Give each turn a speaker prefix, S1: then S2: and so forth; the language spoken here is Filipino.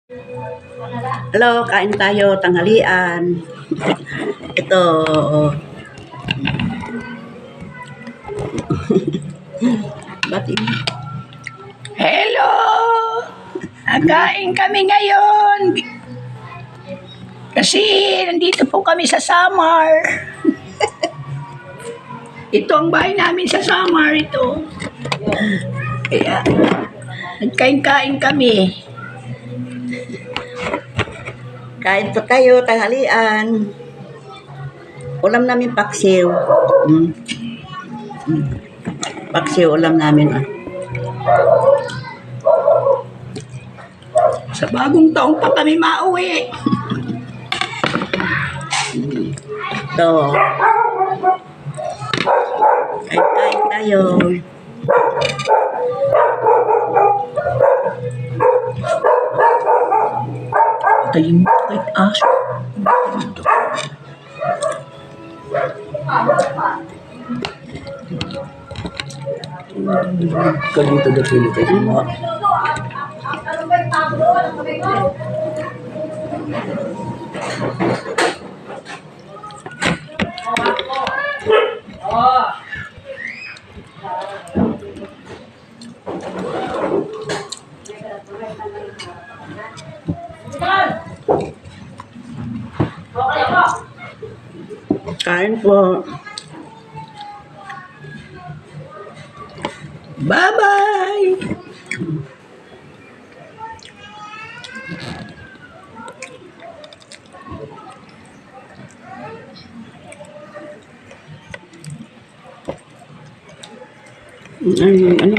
S1: Hello, kain tayo, tanghalian. Ito. Bati.
S2: Hello! Nagkain kami ngayon. Kasi nandito po kami sa Samar. Ito ang bahay namin sa Samar, ito. Kaya, nagkain-kain kami.
S1: Kain po tayo, tanghalian. Ulam namin paksiw. Paksiw ulam namin.
S2: Sa bagong taong pa kami mauwi.
S1: Ito. Kain tayo.
S2: Ito yung kahit aso. Kalito na pili kayo mo.
S1: Kain po.
S2: Bye-bye!
S1: Ano?